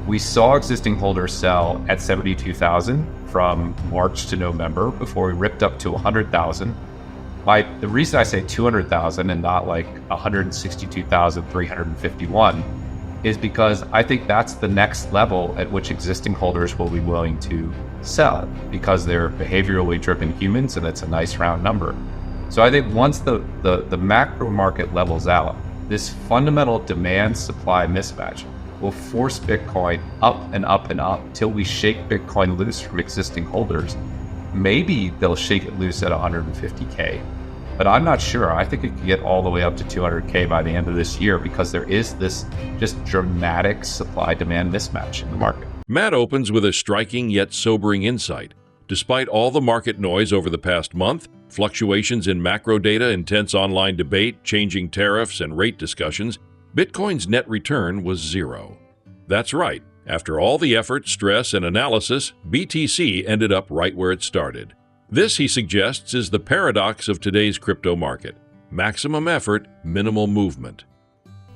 We saw existing holders sell at 72,000 from March to November before we ripped up to 100,000. The reason I say 200,000 and not like 162,351 is because I think that's the next level at which existing holders will be willing to sell because they're behaviorally driven humans and it's a nice round number. So I think once the macro market levels out, this fundamental demand supply mismatch will force Bitcoin up and up and up till we shake Bitcoin loose from existing holders. Maybe they'll shake it loose at 150K, but I'm not sure. I think it could get all the way up to 200K by the end of this year because there is this just dramatic supply-demand mismatch in the market. Matt opens with a striking yet sobering insight. Despite all the market noise over the past month, fluctuations in macro data, intense online debate, changing tariffs, and rate discussions, Bitcoin's net return was zero. That's right. After all the effort, stress, and analysis, BTC ended up right where it started. This, he suggests, is the paradox of today's crypto market. Maximum effort, minimal movement.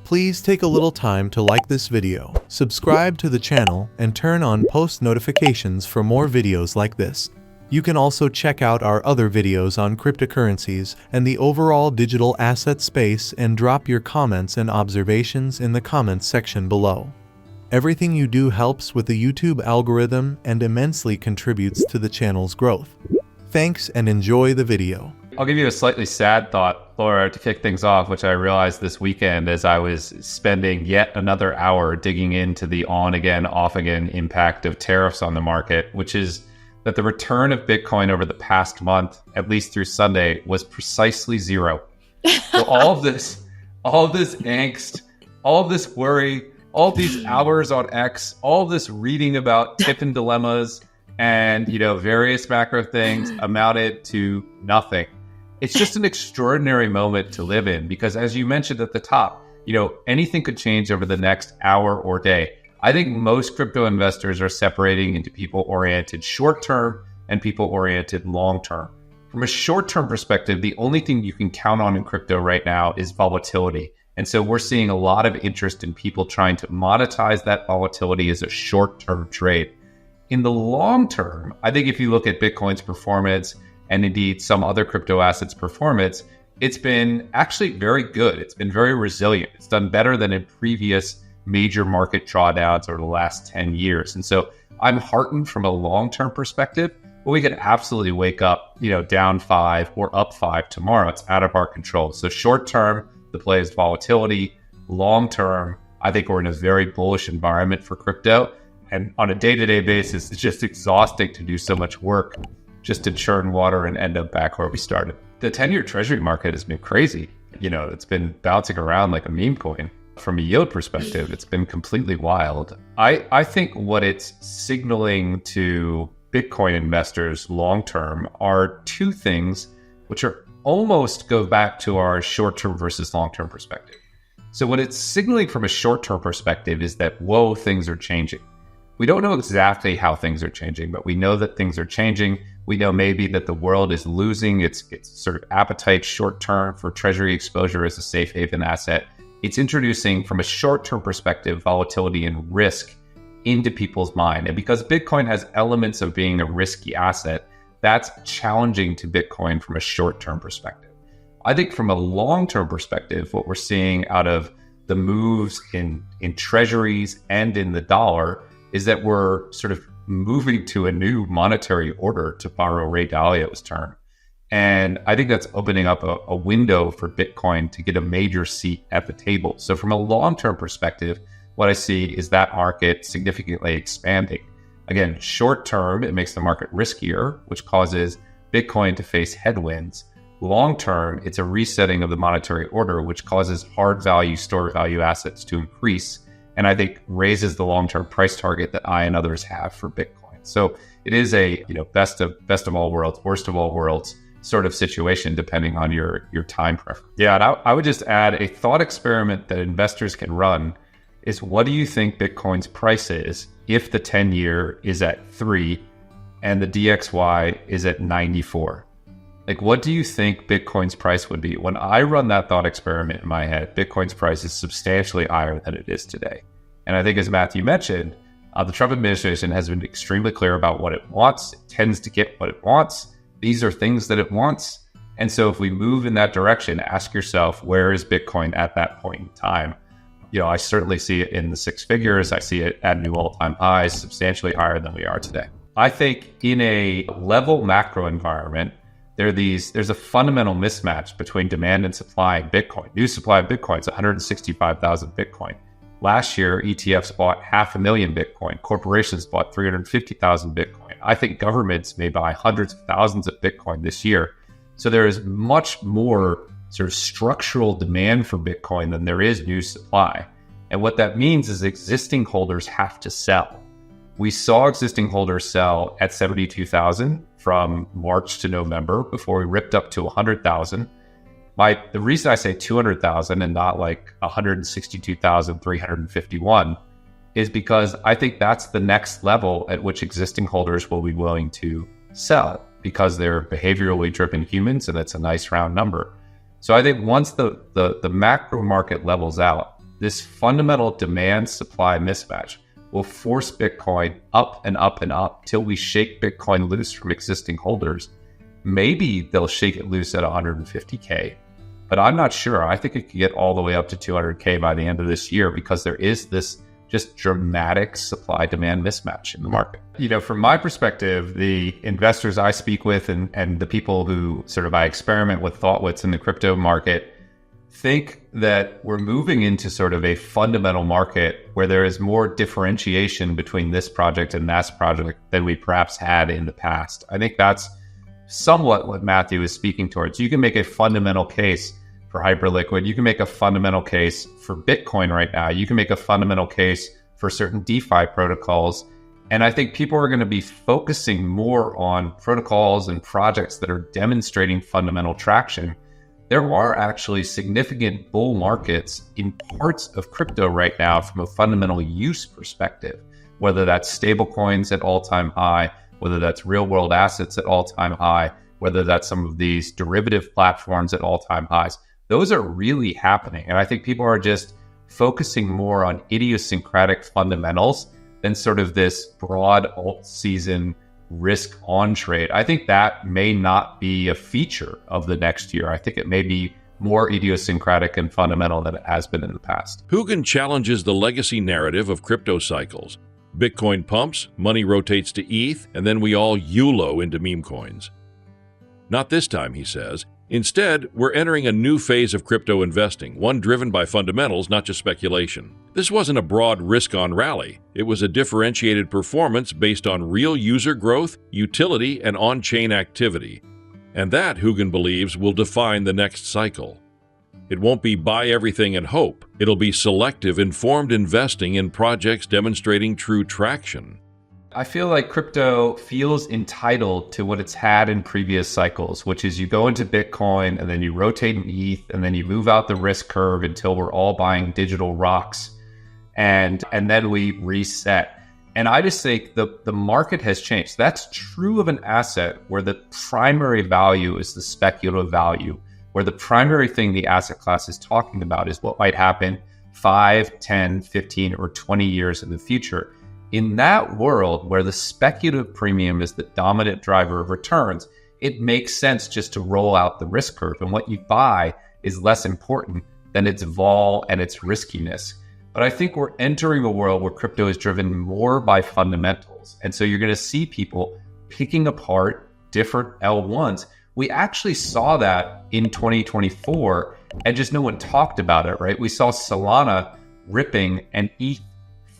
Please take a little time to like this video, subscribe to the channel, and turn on post notifications for more videos like this. You can also check out our other videos on cryptocurrencies and the overall digital asset space and drop your comments and observations in the comments section below. Everything you do helps with the YouTube algorithm and immensely contributes to the channel's growth. Thanks and enjoy the video. I'll give you a slightly sad thought, Laura, to kick things off, which I realized this weekend as I was spending yet another hour digging into the on-again, off-again impact of tariffs on the market, which is that the return of Bitcoin over the past month, at least through Sunday, was precisely zero. So all of this angst, all of this worry, all these hours on X, all this reading about Tiffin dilemmas and, various macro things amounted to nothing. It's just an extraordinary moment to live in because, as you mentioned at the top, anything could change over the next hour or day. I think most crypto investors are separating into people-oriented short-term and people-oriented long-term. From a short-term perspective, the only thing you can count on in crypto right now is volatility. And so we're seeing a lot of interest in people trying to monetize that volatility as a short-term trade. In the long term, I think if you look at Bitcoin's performance and indeed some other crypto assets' performance, it's been actually very good. It's been very resilient. It's done better than in previous major market drawdowns over the last 10 years. And so I'm heartened from a long-term perspective, but we could absolutely wake up, down 5 or up 5 tomorrow. It's out of our control. So short-term, the play is volatility. Long-term, I think we're in a very bullish environment for crypto. And on a day-to-day basis, it's just exhausting to do so much work just to churn water and end up back where we started. The 10-year Treasury market has been crazy. It's been bouncing around like a meme coin. From a yield perspective, it's been completely wild. I think what it's signaling to Bitcoin investors long-term are two things, which are almost go back to our short-term versus long-term perspective. So what it's signaling from a short-term perspective is that, whoa, things are changing. We don't know exactly how things are changing, but we know that things are changing. We know maybe that the world is losing its sort of appetite short-term for Treasury exposure as a safe haven asset. It's introducing, from a short-term perspective, volatility and risk into people's mind. And because Bitcoin has elements of being a risky asset, that's challenging to Bitcoin from a short-term perspective. I think from a long-term perspective, what we're seeing out of the moves in treasuries and in the dollar is that we're sort of moving to a new monetary order, to borrow Ray Dalio's term. And I think that's opening up a window for Bitcoin to get a major seat at the table. So from a long-term perspective, what I see is that market significantly expanding. Again, short-term, it makes the market riskier, which causes Bitcoin to face headwinds. Long-term, it's a resetting of the monetary order, which causes hard value, store value assets to increase. And I think raises the long-term price target that I and others have for Bitcoin. So it is a best of all worlds, worst of all worlds sort of situation, depending on your time preference. Yeah, and I would just add a thought experiment that investors can run is, what do you think Bitcoin's price is if the 10-year is at 3 and the DXY is at 94? Like, what do you think Bitcoin's price would be? When I run that thought experiment in my head, Bitcoin's price is substantially higher than it is today. And I think, as Matthew mentioned, The Trump administration has been extremely clear about what it wants. It tends to get what it wants. These are things that it wants. And so if we move in that direction, ask yourself, where is Bitcoin at that point in time? I certainly see it in the six figures. I see it at new all-time highs, substantially higher than we are today. I think in a level macro environment, there's a fundamental mismatch between demand and supply in Bitcoin. New supply of Bitcoin is 165,000 Bitcoin. Last year, ETFs bought 500,000 Bitcoin. Corporations bought 350,000 Bitcoin. I think governments may buy hundreds of thousands of Bitcoin this year. So there is much more sort of structural demand for Bitcoin than there is new supply. And what that means is existing holders have to sell. We saw existing holders sell at 72,000 from March to November before we ripped up to 100,000. The reason I say 200,000 and not like 162,351 is because I think that's the next level at which existing holders will be willing to sell, because they're behaviorally driven humans, and it's a nice round number. So I think once the macro market levels out, this fundamental demand-supply mismatch will force Bitcoin up and up and up till we shake Bitcoin loose from existing holders. Maybe they'll shake it loose at 150K, but I'm not sure. I think it could get all the way up to 200K by the end of this year, because there is this just dramatic supply-demand mismatch in the market. From my perspective, the investors I speak with and the people who sort of I experiment with thoughtwits in the crypto market think that we're moving into sort of a fundamental market where there is more differentiation between this project and that project than we perhaps had in the past. I think that's somewhat what Matthew is speaking towards. You can make a fundamental case for Hyperliquid. You can make a fundamental case for Bitcoin right now. You can make a fundamental case for certain DeFi protocols. And I think people are going to be focusing more on protocols and projects that are demonstrating fundamental traction. There are actually significant bull markets in parts of crypto right now from a fundamental use perspective, whether that's stablecoins at all-time high, whether that's real-world assets at all-time high, whether that's some of these derivative platforms at all-time highs. Those are really happening. And I think people are just focusing more on idiosyncratic fundamentals than sort of this broad alt season risk on trade. I think that may not be a feature of the next year. I think it may be more idiosyncratic and fundamental than it has been in the past. Hougan challenges the legacy narrative of crypto cycles. Bitcoin pumps, money rotates to ETH, and then we all YOLO into meme coins. Not this time, he says. Instead, we're entering a new phase of crypto investing, one driven by fundamentals, not just speculation. This wasn't a broad risk-on rally. It was a differentiated performance based on real user growth, utility, and on-chain activity. And that, Hougan believes, will define the next cycle. It won't be buy everything and hope. It'll be selective, informed investing in projects demonstrating true traction. I feel like crypto feels entitled to what it's had in previous cycles, which is you go into Bitcoin and then you rotate in ETH and then you move out the risk curve until we're all buying digital rocks, and then we reset. And I just think the market has changed. That's true of an asset where the primary value is the speculative value, where the primary thing the asset class is talking about is what might happen 5, 10, 15, or 20 years in the future. In that world where the speculative premium is the dominant driver of returns, it makes sense just to roll out the risk curve. And what you buy is less important than its vol and its riskiness. But I think we're entering a world where crypto is driven more by fundamentals. And so you're going to see people picking apart different L1s. We actually saw that in 2024 and just no one talked about it, right? We saw Solana ripping and ETH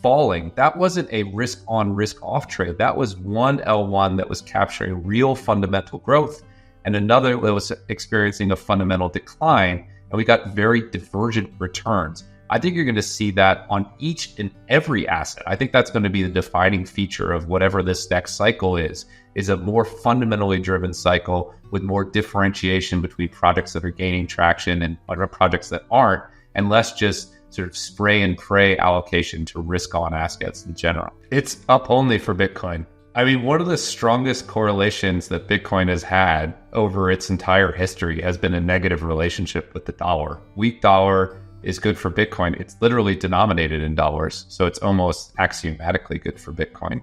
falling. That wasn't a risk on risk off trade. That was one L1 that was capturing real fundamental growth and another that was experiencing a fundamental decline. And we got very divergent returns. I think you're going to see that on each and every asset. I think that's going to be the defining feature of whatever this next cycle is a more fundamentally driven cycle with more differentiation between projects that are gaining traction and other projects that aren't, and less just sort of spray and pray allocation to risk on assets in general. It's up only for Bitcoin. I mean, one of the strongest correlations that Bitcoin has had over its entire history has been a negative relationship with the dollar. Weak dollar, is good for Bitcoin. It's literally denominated in dollars, so it's almost axiomatically good for Bitcoin.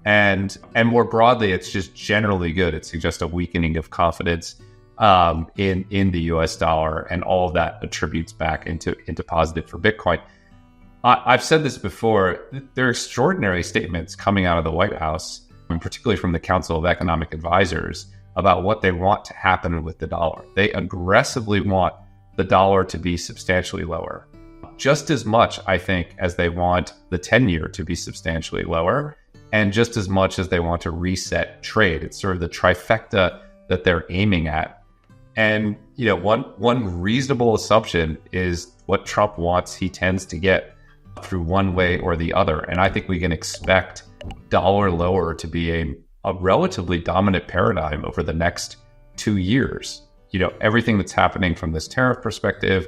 And more broadly, it's just generally good. It suggests a weakening of confidence in the US dollar, and all of that attributes back into positive for Bitcoin. I've said this before, there are extraordinary statements coming out of the White House, and particularly from the Council of Economic Advisors, about what they want to happen with the dollar. They aggressively want the dollar to be substantially lower, just as much, I think, as they want the 10-year to be substantially lower, and just as much as they want to reset trade. It's sort of the trifecta that they're aiming at. And one reasonable assumption is what Trump wants, he tends to get through one way or the other. And I think we can expect dollar lower to be a relatively dominant paradigm over the next 2 years. Everything that's happening from this tariff perspective,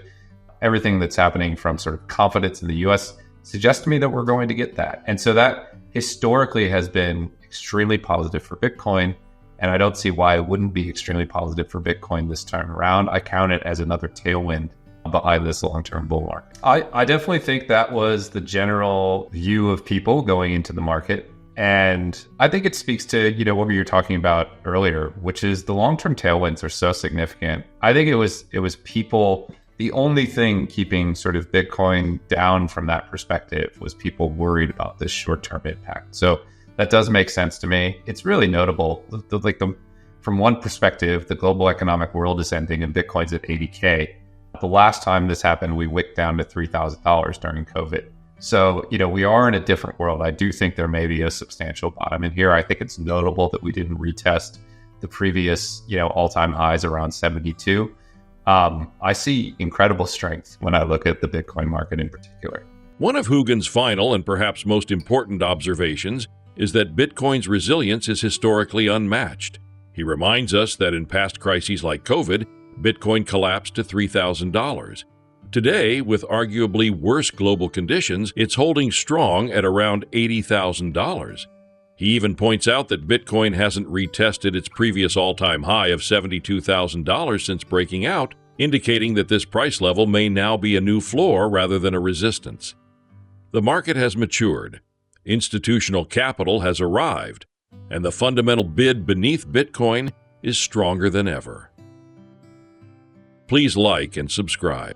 everything that's happening from sort of confidence in the US suggests to me that we're going to get that. And so that historically has been extremely positive for Bitcoin. And I don't see why it wouldn't be extremely positive for Bitcoin this time around. I count it as another tailwind behind this long-term bull market. I definitely think that was the general view of people going into the market. And I think it speaks to, what we were talking about earlier, which is the long-term tailwinds are so significant. I think it was people, the only thing keeping sort of Bitcoin down from that perspective was people worried about this short-term impact. So that does make sense to me. It's really notable. From one perspective, the global economic world is ending and Bitcoin's at 80K. The last time this happened, we wicked down to $3,000 during COVID. So, we are in a different world. I do think there may be a substantial bottom in here. I think it's notable that we didn't retest the previous, all-time highs around 72. I see incredible strength when I look at the Bitcoin market in particular. One of Hougan's final and perhaps most important observations is that Bitcoin's resilience is historically unmatched. He reminds us that in past crises like COVID, Bitcoin collapsed to $3,000. Today, with arguably worse global conditions, it's holding strong at around $80,000. He even points out that Bitcoin hasn't retested its previous all-time high of $72,000 since breaking out, indicating that this price level may now be a new floor rather than a resistance. The market has matured, institutional capital has arrived, and the fundamental bid beneath Bitcoin is stronger than ever. Please like and subscribe.